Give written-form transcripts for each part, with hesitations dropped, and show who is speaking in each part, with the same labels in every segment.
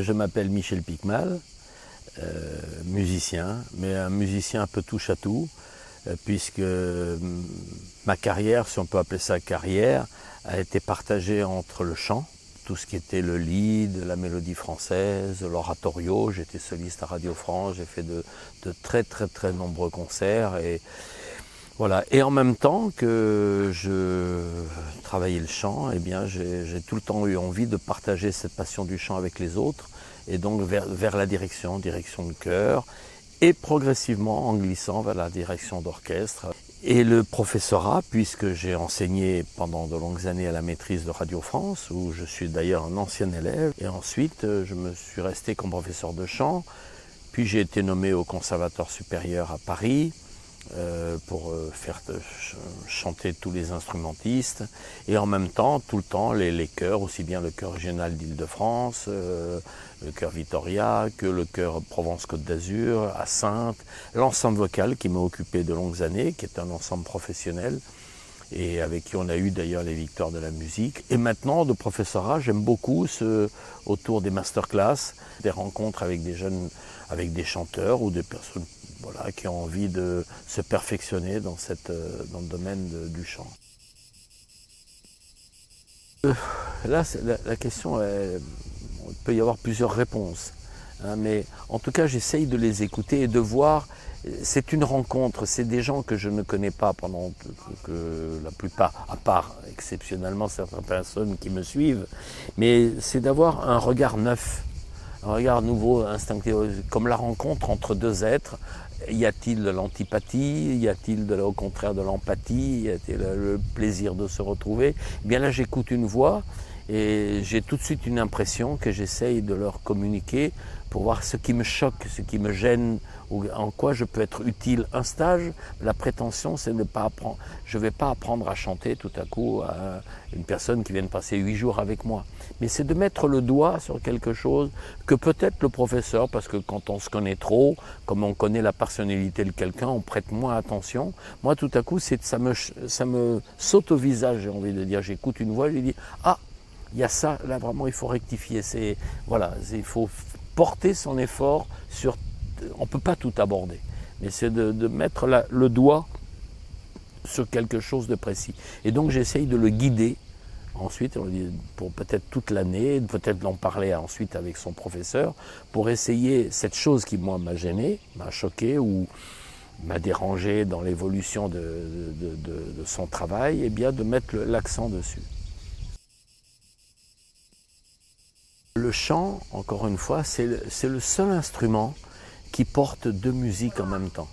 Speaker 1: Je m'appelle Michel Picmal, musicien, mais un musicien un peu touche à tout, puisque ma carrière, si on peut appeler ça carrière, a été partagée entre le chant, tout ce qui était le lead, la mélodie française, l'oratorio. J'étais soliste à Radio France, j'ai fait de très nombreux concerts. Et voilà. Et en même temps que je travaillais le chant, eh bien j'ai tout le temps eu envie de partager cette passion du chant avec les autres, et donc vers la direction de chœur, et progressivement en glissant vers la direction d'orchestre. Et le professorat, puisque j'ai enseigné pendant de longues années à la maîtrise de Radio France, où je suis d'ailleurs un ancien élève, et ensuite je me suis resté comme professeur de chant, puis j'ai été nommé au Conservatoire supérieur à Paris, pour faire chanter tous les instrumentistes, et en même temps, tout le temps, les chœurs, aussi bien le chœur régional d'Île-de-France, le chœur Vitoria, que le chœur Provence-Côte d'Azur, à Saintes, l'ensemble vocal qui m'a occupé de longues années, qui est un ensemble professionnel, et avec qui on a eu d'ailleurs les victoires de la musique. Et maintenant, de professorat, j'aime beaucoup autour des masterclass, des rencontres avec des jeunes, avec des chanteurs ou des personnes, voilà, qui ont envie de se perfectionner dans le domaine du chant. Là, la question, il peut y avoir plusieurs réponses, hein, mais en tout cas, j'essaye de les écouter et de voir. C'est une rencontre, c'est des gens que je ne connais pas pendant que la plupart, à part exceptionnellement certaines personnes qui me suivent, mais c'est d'avoir un regard neuf, un regard nouveau, instinctif, comme la rencontre entre deux êtres. Y a-t-il de l'antipathie? Y a-t-il au contraire de l'empathie? Y a-t-il le plaisir de se retrouver? Eh bien là, j'écoute une voix et j'ai tout de suite une impression que j'essaye de leur communiquer pour voir ce qui me choque, ce qui me gêne, ou en quoi je peux être utile. Un stage, la prétention, c'est de ne pas apprendre. Je ne vais pas apprendre à chanter tout à coup à une personne qui vient de passer 8 jours avec moi. Mais c'est de mettre le doigt sur quelque chose que peut-être le professeur, parce que quand on se connaît trop, comme on connaît la personnalité de quelqu'un, on prête moins attention. Moi, tout à coup, ça me saute au visage, j'ai envie de dire. J'écoute une voix, je dis « Ah, il y a ça, là vraiment, il faut rectifier. » Voilà, il faut porter son effort sur... On ne peut pas tout aborder, mais c'est de mettre le doigt sur quelque chose de précis. Et donc j'essaye de le guider ensuite, pour peut-être toute l'année, peut-être d'en parler ensuite avec son professeur, pour essayer cette chose qui, moi, m'a gêné, m'a choqué ou m'a dérangé dans l'évolution de son travail, et bien de mettre l'accent dessus. Le chant, encore une fois, c'est le seul instrument qui porte deux musiques en même temps.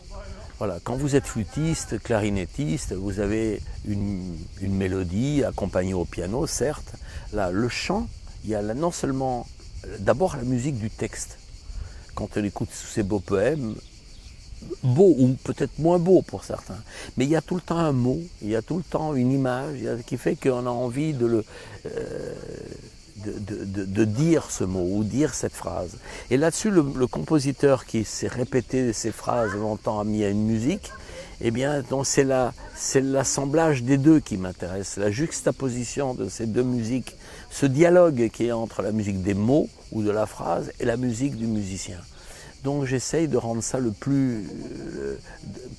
Speaker 1: Voilà, quand vous êtes flûtiste, clarinettiste, vous avez une mélodie accompagnée au piano, certes. Là, le chant, il y a non seulement d'abord la musique du texte. Quand on écoute ces beaux poèmes, beaux ou peut-être moins beaux pour certains, mais il y a tout le temps un mot, il y a tout le temps une image qui fait qu'on a envie de dire ce mot ou dire cette phrase. Et là-dessus, le compositeur qui s'est répété ces phrases longtemps a mis à une musique, eh bien, c'est l'assemblage des deux qui m'intéresse, la juxtaposition de ces deux musiques, ce dialogue qui est entre la musique des mots ou de la phrase et la musique du musicien. Donc j'essaye de rendre ça le plus...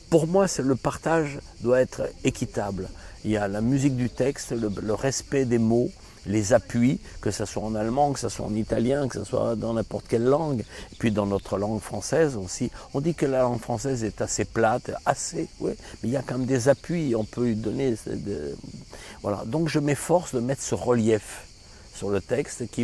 Speaker 1: Pour moi, le partage doit être équitable. Il y a la musique du texte, le respect des mots, les appuis, que ce soit en allemand, que ce soit en italien, que ce soit dans n'importe quelle langue, et puis dans notre langue française aussi. On dit que la langue française est assez plate, oui, mais il y a quand même des appuis, on peut lui donner... Voilà. Donc je m'efforce de mettre ce relief sur le texte qui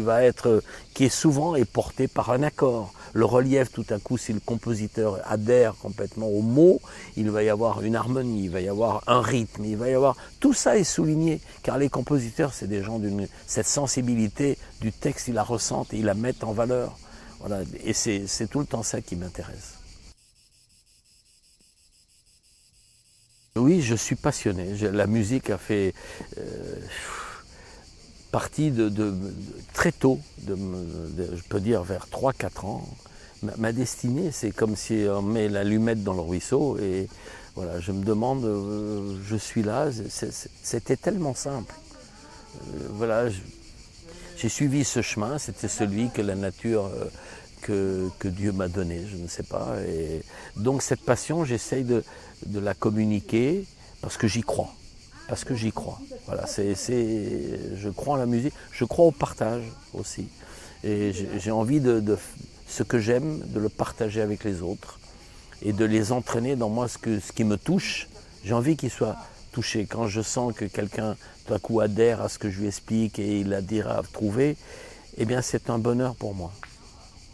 Speaker 1: est souvent porté par un accord. Le relief, tout à coup, si le compositeur adhère complètement aux mots, il va y avoir une harmonie, il va y avoir un rythme, il va y avoir... Tout ça est souligné, car les compositeurs, c'est des gens cette sensibilité du texte, ils la ressentent et ils la mettent en valeur. Voilà. Et c'est tout le temps ça qui m'intéresse. Oui, je suis passionné. La musique a fait... partie très tôt, je peux dire vers 3-4 ans. Ma destinée, c'est comme si on met l'allumette dans le ruisseau et voilà, je me demande, je suis là, c'était tellement simple. Voilà, j'ai suivi ce chemin, c'était celui que la nature, que Dieu m'a donné, je ne sais pas. Et donc cette passion, j'essaye de la communiquer parce que j'y crois. Parce que j'y crois. Voilà, je crois en la musique, je crois au partage aussi. Et j'ai envie de ce que j'aime, de le partager avec les autres et de les entraîner dans moi, ce qui me touche. J'ai envie qu'ils soient touchés. Quand je sens que quelqu'un, tout à coup, adhère à ce que je lui explique et il adhère à trouver, eh bien, c'est un bonheur pour moi.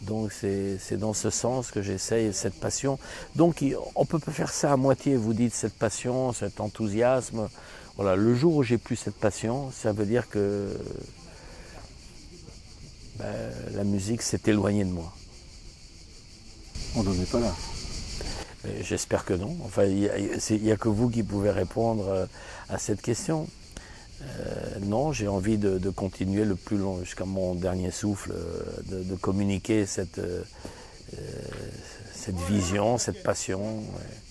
Speaker 1: Donc, c'est dans ce sens que j'essaye cette passion. Donc, on ne peut pas faire ça à moitié. Vous dites cette passion, cet enthousiasme. Voilà, le jour où j'ai plus cette passion, ça veut dire que la musique s'est éloignée de moi.
Speaker 2: On n'en est pas là.
Speaker 1: J'espère que non. Enfin, il n'y a que vous qui pouvez répondre à cette question. Non, j'ai envie de continuer le plus long, jusqu'à mon dernier souffle, de communiquer cette vision, cette passion. Ouais.